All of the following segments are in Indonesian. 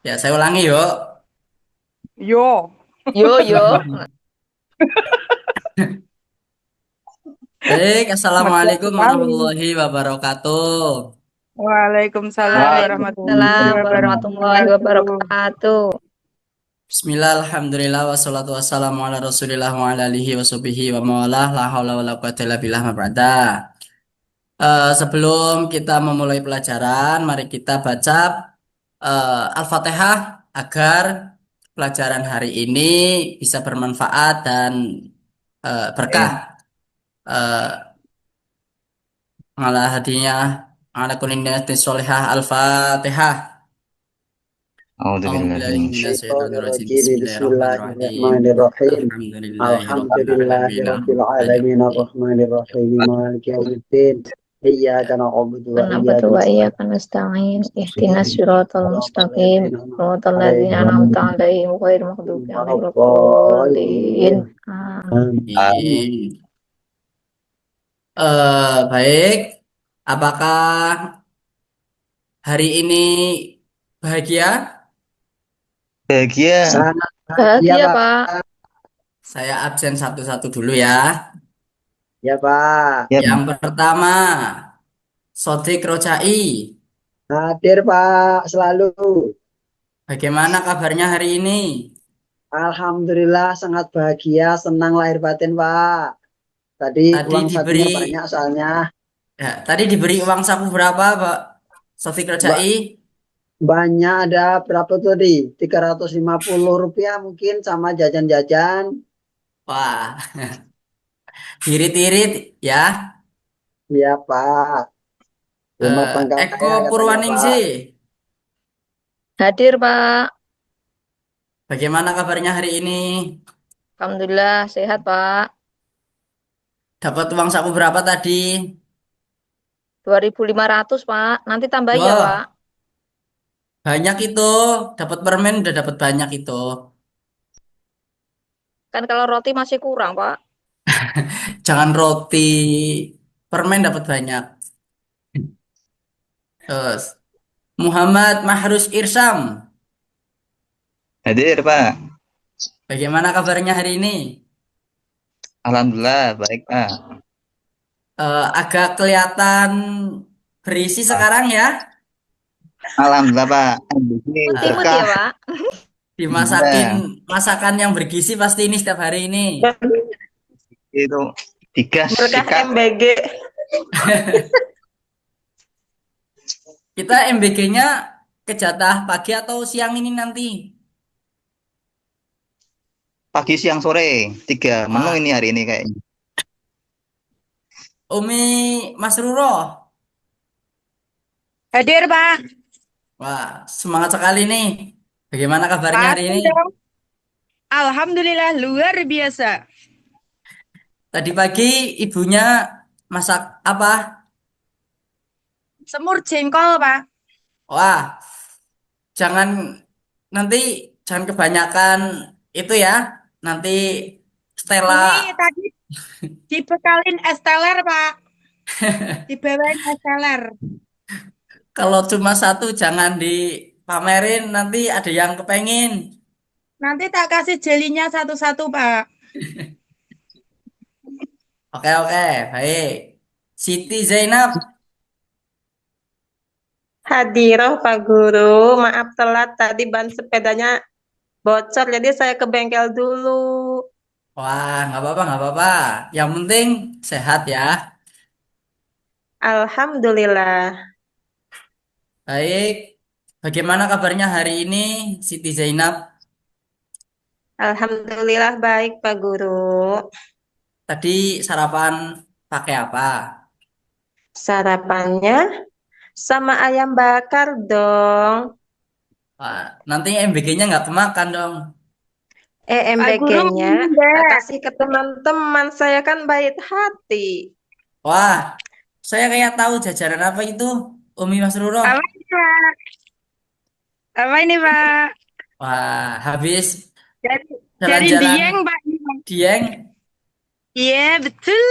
Ya, saya ulangi yuk. Yo. Yo, yo. Baik, Meriah Assalamualaikum sekali. warahmatullahi wabarakatuh. Waalaikumsalam warahmatullahi Waalaikumsalam warahmatullahi wabarakatuh. wabarakatuh. Bismillah, alhamdulillah, wassalatu wassalamu ala rasulillah wa ala alihi wa sahbihi wa mawalah, la hawla wa la quwata illa billah ma ba'da. Sebelum kita memulai pelajaran, mari kita baca Al-Fatihah agar pelajaran hari ini bisa bermanfaat dan berkah. Eh, ala hadinya ala kulli niyatin sholihah Al-Fatihah. A'udzubillahi Minasyaitonirrajim. Bismillahirrahmanirrahim. Bismillahirrahmanirrahim. Alhamdulillahirabbil Alhamdulillahirabbil alamin arrahmanirrahim maliki yaumiddin. Iyyaka na'budu wa Na'budu iyyaka wa nasta'in. iyyaka nasta'in. Ihdinas siratal mustaqim. Shiratal ladzina an'amta 'alaihim ghairil maghdubi 'alaihim waladdallin. Amin. Amin. Baik. Apakah hari ini bahagia? Bahagia. Sangat bahagia, Bahagia, Pak. Pak. Saya absen satu-satu dulu ya. Ya, Pak. Ya, Yang pertama, Sodik Rojai. hadir, Pak, selalu. Bagaimana kabarnya hari ini? Alhamdulillah sangat bahagia, senang lahir batin, Pak. Tadi Tadi uang sakunya diberi banyak soalnya. tadi diberi uang saku berapa, Pak? Sodik Mbak, Rojai? banyak ada berapa tuh di 350 rupiah mungkin sama jajan-jajan. Wah, irit-irit ya. Ya Pak, rumah tangga Eko kaya katanya Pak. Purwaningsih. Hadir, Pak. Bagaimana kabarnya hari ini? Alhamdulillah sehat, Pak. Dapat uang saku berapa tadi? 2.500, Pak. Nanti tambah ya, Pak. Wah, banyak itu. Dapat permen udah dapat banyak itu. Kan kalau roti masih kurang, Pak. Jangan roti, permen dapat banyak. Terus Muhammad Mahrus Irsam. Hadir, Pak. Bagaimana kabarnya hari ini? Alhamdulillah, baik, Pak. Agak kelihatan berisi sekarang ya. Alhamdulillah, Pak. Ini Imut-imut ya, berkah. Pak. Dimasakin Iya, masakan yang bergizi pasti ini setiap hari ini. itu digas, Berkah sikat. MBG. Kita MBG-nya kejatah pagi atau siang ini nanti? Pagi, siang, sore. 3 menu Wah, ini hari ini kayaknya. Umi Masruro. Hadir, Pak. Wah, semangat sekali nih. Bagaimana kabarnya hari ini? Pasti dong. Alhamdulillah luar biasa. Tadi pagi ibunya masak apa? Semur jengkol, Pak. Wah, jangan nanti jangan kebanyakan itu ya. Nanti Stella Ini tadi dibekalin es teler, Pak. Dibawain es teler. kalau cuma satu jangan dipamerin nanti ada yang kepengin. Nanti tak kasih jelinya satu-satu, Pak. Oke, oke, baik. Siti Zainab. Hadiroh Pak Guru, maaf telat tadi ban sepedanya bocor jadi saya ke bengkel dulu. Wah, nggak apa-apa, nggak apa-apa. Yang penting sehat ya. Alhamdulillah. Baik. Bagaimana kabarnya hari ini, Siti Zainab? Alhamdulillah baik Pak Guru. Tadi sarapan pakai apa? Sarapannya sama ayam bakar dong. Wah, nanti MBG-nya nggak kemakan dong. Pak Guru EMBG-nya mau tak enggak? kasih ke teman-teman, saya kan baik hati. Wah, saya kayak tahu jajaran apa itu, Umi Masruro. Apa ini, Pak? Apa ini, Pak? Wah, habis Dari, dari jalan-jalan Dieng, Pak. Dieng. Iya, betul.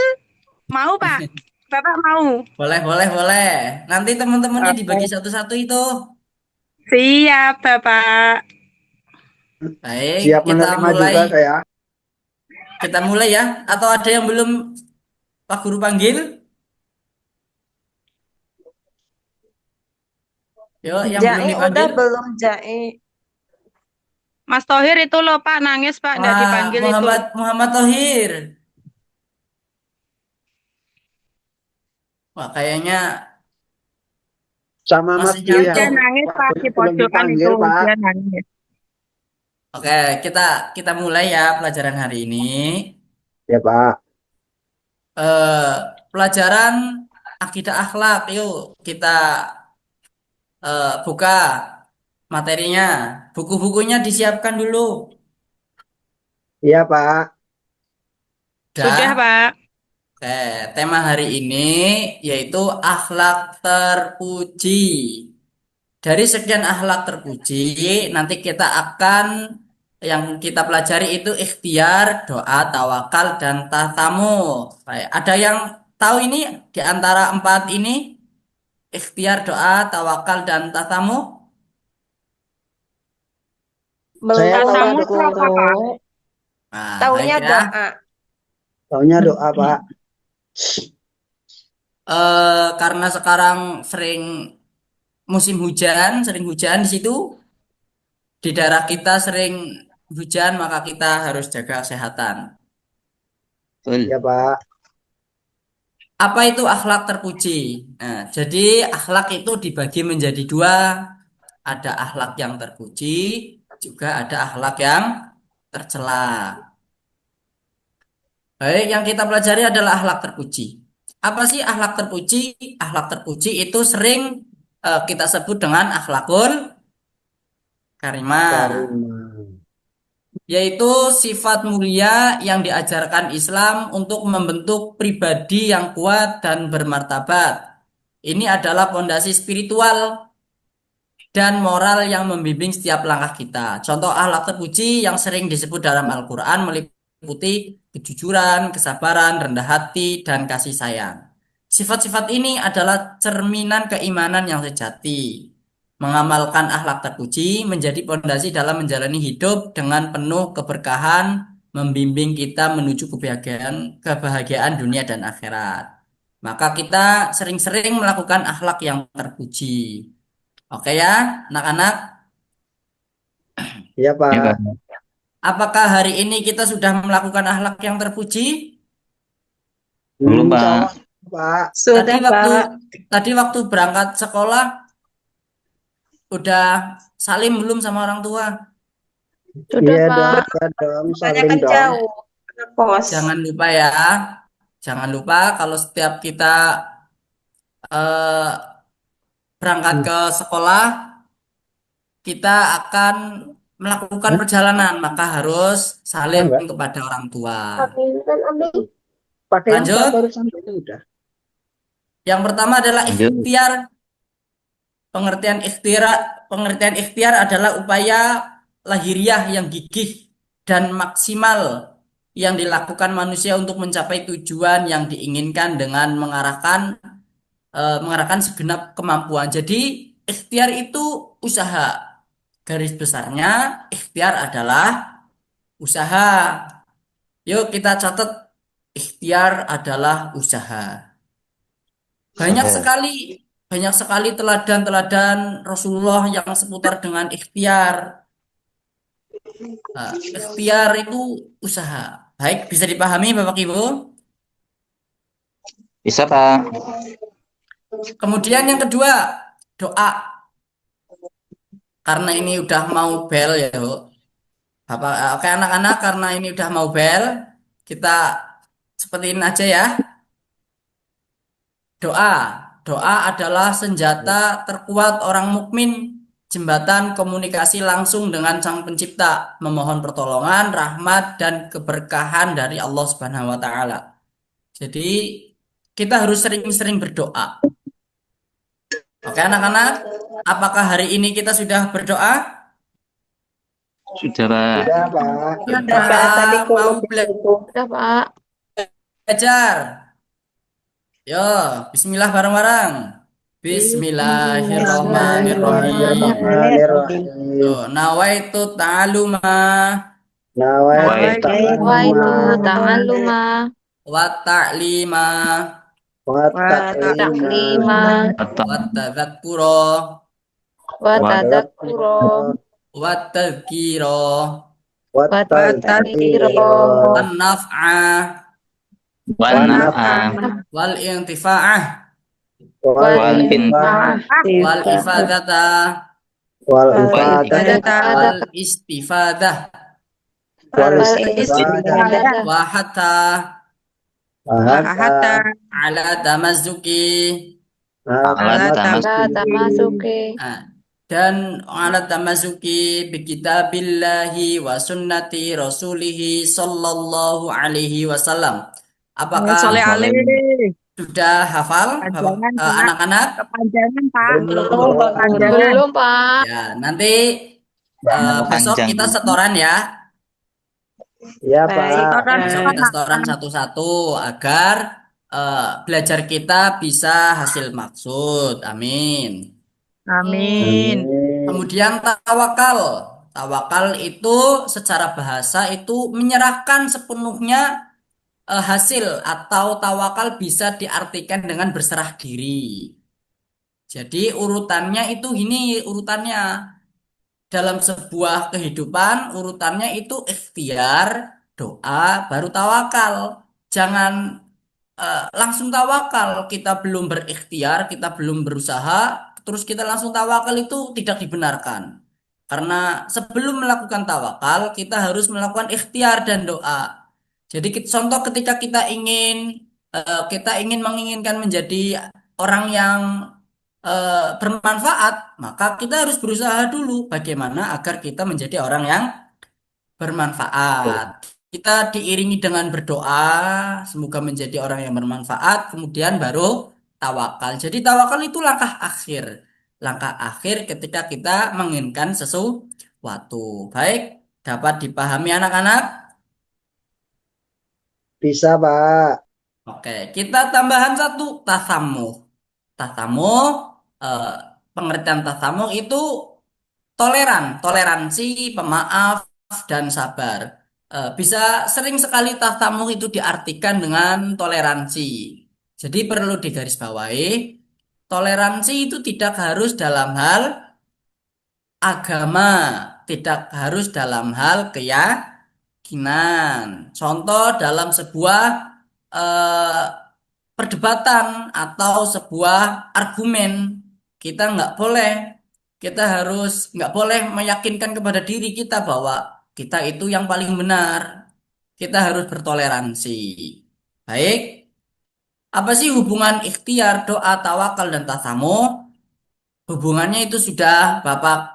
Mau, Pak? Bapak mau? Boleh, boleh, boleh. Nanti teman-temannya dibagi Oke. satu-satu itu. Siap, Bapak. Baik, Siap kita menerima juga mulai. saya. Kita mulai ya. Atau ada yang belum Pak Guru panggil? Yo, yang belum Jai udah dipanggil. belum Jai? Mas Tohir itu loh, Pak, nangis, Pak, nggak Wah, dipanggil itu. Muhammad Tohir. Wah, kayaknya Sama Mas masih Billy Dia nyantuk. nangis, Pak, di belum pojokan itu. dipanggil, Pak. Dia nangis. Oke, kita mulai ya pelajaran hari ini. Ya, Pak. Eh, Pelajaran akidah akhlak. Yuk, kita buka materinya. Buku-bukunya disiapkan dulu. Iya, Pak. Sudah, Dah. Pak. Oke, tema hari ini yaitu akhlak terpuji. Dari sekian akhlak terpuji, nanti kita akan yang kita pelajari itu ikhtiar, doa, tawakal, dan tatamu. Baik, ada yang tahu ini di antara empat ini? Ikhtiar, doa, tawakal, dan tatamu? Saya Belum, tahu Pak Tamu itu apa, Pak? Guru. Nah, Taunya baik ya. doa. Taunya doa, Pak. Karena sekarang musim hujan, sering hujan di situ, di daerah kita sering hujan, maka kita harus jaga kesehatan. Betul. Ya, Pak. Apa itu akhlak terpuji? Nah, jadi akhlak itu dibagi menjadi dua. Ada akhlak yang terpuji, juga ada akhlak yang tercela. Baik, yang kita pelajari adalah akhlak terpuji. Apa sih akhlak terpuji? Akhlak terpuji itu sering kita sebut dengan akhlakul karimah, Karimah. yaitu sifat mulia yang diajarkan Islam untuk membentuk pribadi yang kuat dan bermartabat. Ini adalah fondasi spiritual dan moral yang membimbing setiap langkah kita. Contoh akhlak terpuji yang sering disebut dalam Al-Quran meliputi kejujuran, kesabaran, rendah hati, dan kasih sayang. Sifat-sifat ini adalah cerminan keimanan yang sejati. Mengamalkan akhlak terpuji menjadi fondasi dalam menjalani hidup dengan penuh keberkahan, membimbing kita menuju kebahagiaan dunia dan akhirat. Maka kita sering-sering melakukan akhlak yang terpuji. Oke ya, anak-anak. Iya, Pak. Ya, Pak. Apakah hari ini kita sudah melakukan akhlak yang terpuji? Belum, Pak. Insya Allah, Pak. Sudah, Pak. Tadi waktu berangkat sekolah udah salim belum sama orang tua? Sudah, Iya Pak. dong, ya dong, Soalnya salim kan dong. jauh. Anak kos. Jangan lupa ya. Jangan lupa kalau setiap kita eh, berangkat ke sekolah, kita akan melakukan perjalanan, maka harus salim Enggak. kepada orang tua. Pakai yang Lanjut. barusan itu udah. Yang pertama adalah Lanjut. ikhtiar. Pengertian ikhtiar adalah upaya lahiriah yang gigih dan maksimal yang dilakukan manusia untuk mencapai tujuan yang diinginkan dengan mengarahkan segenap kemampuan. Jadi ikhtiar itu usaha. Garis besarnya ikhtiar adalah usaha. Yuk kita catat, ikhtiar adalah usaha. Banyak sekali teladan-teladan Rasulullah yang seputar dengan ikhtiar. Nah, ikhtiar itu usaha. Baik, bisa dipahami Bapak Ibu? Bisa, Pak. Kemudian yang kedua, doa. Karena ini udah mau bel ya, Bu. Oke anak-anak, karena ini udah mau bel, kita sepertiin aja ya. Doa. Doa adalah senjata terkuat orang mukmin, jembatan komunikasi langsung dengan Sang Pencipta, memohon pertolongan, rahmat, dan keberkahan dari Allah Subhanahu wa Ta'ala. Jadi, kita harus sering-sering berdoa. Oke, anak-anak, apakah hari ini kita sudah berdoa? Sudah, Pak. Udah, Pak. Sudah, Pak. Tadi Mau kalau Sudah, Pak. belajar? Yo, bismillah bareng-bareng. Bismillahirrahmanirrahim. Bismillahirrahmanirrahim. Tuh, nawaitu ta'aluma Nawaitu Nawaitu ta'alluma ta'alluma wa ta'lima wa ta'lima ta'lima atau wa tadzakkura wa wa tadzakkura wa tadhkira wa wa tadhkira wan naf'a wa wanaf'a wal intifa'ah wal wal infa'ah wal ifadata wal wal ifadata wal istifadah wal wal istifadah istifadah wa hatta wa hatta ala tamazzuki alat tamas ala tamasuki dan ala tamazzuki bi kitabillahi wa sunnati rasulihi sallallahu alaihi wasallam. Apakah sudah hafal Kepanjangan, Pak. anak-anak? Kepanjangan, Pak. Belum, Kepanjangan. belum Pak Ya, nanti besok panjang. kita setoran ya. ya Baik. Pak. Besok kita setoran satu-satu agar belajar kita bisa hasil maksud. Amin. Amin. Kemudian tawakal. Tawakal itu secara bahasa itu menyerahkan sepenuhnya hasil, atau tawakal bisa diartikan dengan berserah diri. Jadi urutannya itu ini urutannya. Dalam sebuah kehidupan urutannya itu ikhtiar, doa, baru tawakal. Jangan langsung tawakal, kita belum berikhtiar, kita belum berusaha, terus kita langsung tawakal, itu tidak dibenarkan. Karena sebelum melakukan tawakal, kita harus melakukan ikhtiar dan doa. Jadi contoh ketika kita ingin menginginkan menjadi orang yang bermanfaat, maka kita harus berusaha dulu bagaimana agar kita menjadi orang yang bermanfaat. Kita diiringi dengan berdoa, semoga menjadi orang yang bermanfaat, kemudian baru tawakal. Jadi tawakal itu langkah akhir. Langkah akhir ketika kita menginginkan sesuatu. Baik, dapat dipahami anak-anak? Bisa Pak. Oke, kita tambahan satu, tasamuh. Tasamuh, eh, pengertian tasamuh itu toleransi, pemaaf, dan sabar. Bisa sering sekali tasamuh itu diartikan dengan toleransi. Jadi perlu digarisbawahi, toleransi itu tidak harus dalam hal agama, tidak harus dalam hal keyakinan. Contoh dalam sebuah eh, perdebatan atau sebuah argumen, kita nggak boleh meyakinkan kepada diri kita bahwa kita itu yang paling benar. Kita harus bertoleransi. Baik, apa sih hubungan ikhtiar, doa, tawakal, dan tasamuh? Hubungannya itu sudah Bapak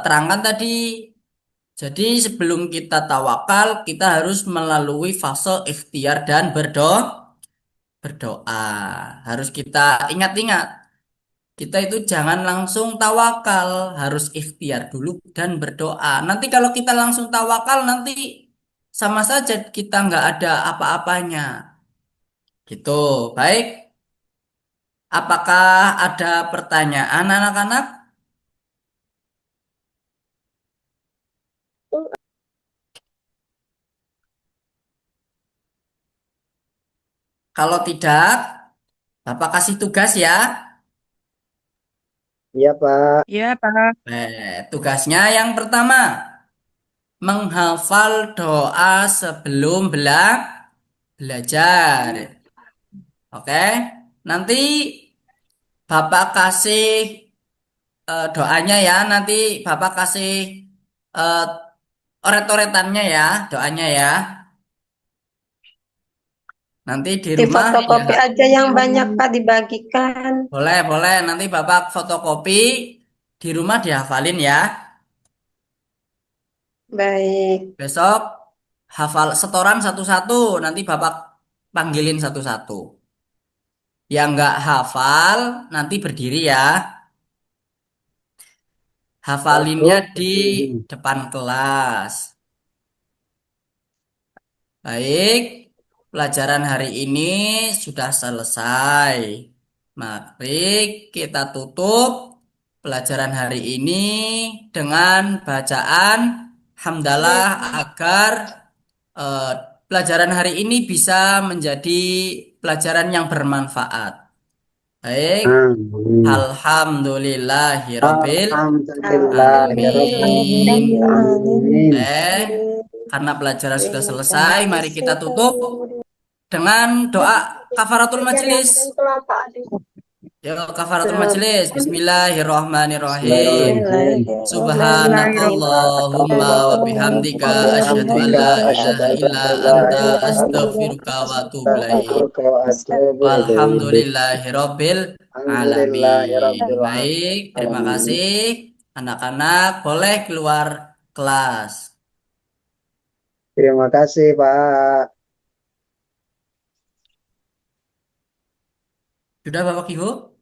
terangkan tadi. Jadi sebelum kita tawakal, kita harus melalui fase ikhtiar dan berdoa. Harus kita ingat-ingat. Kita itu jangan langsung tawakal, harus ikhtiar dulu dan berdoa. Nanti kalau kita langsung tawakal, nanti sama saja kita nggak ada apa-apanya. Gitu. Baik. Apakah ada pertanyaan anak-anak? Kalau tidak, Bapak kasih tugas ya. Iya Pak. Iya, Pak. Tugasnya yang pertama, menghafal doa sebelum belajar. Oke, nanti Bapak kasih doanya ya. Nanti Bapak kasih eh, oret-oretannya ya, doanya ya. Nanti di Di rumah fotokopi ya, aja yang banyak Pak dibagikan. boleh. Nanti Bapak fotokopi, di rumah dihafalin ya. Baik. Besok hafal setoran satu-satu, nanti Bapak panggilin satu-satu. Yang nggak hafal nanti berdiri ya. Hafalinnya di depan kelas. Baik, pelajaran hari ini sudah selesai. Mari kita tutup pelajaran hari ini dengan bacaan hamdalah agar eh, pelajaran hari ini bisa menjadi pelajaran yang bermanfaat. Baik, Amin. alhamdulillahirabbil alamin. Alhamdulillahirobbilalamin. Karena pelajaran sudah selesai, mari kita tutup dengan doa kafaratul majelis. Yuk, kafaratul majelis. Bismillahirrahmanirrahim. Subhanakallahumma wa bihamdika asyhadu an la ilaha illa anta astaghfiruka wa atubu ilaik. Walhamdulillahirabbil alamin. Baik, terima kasih. Anak-anak boleh keluar kelas. Terima kasih, Pak. Sudah Bapak Ibu?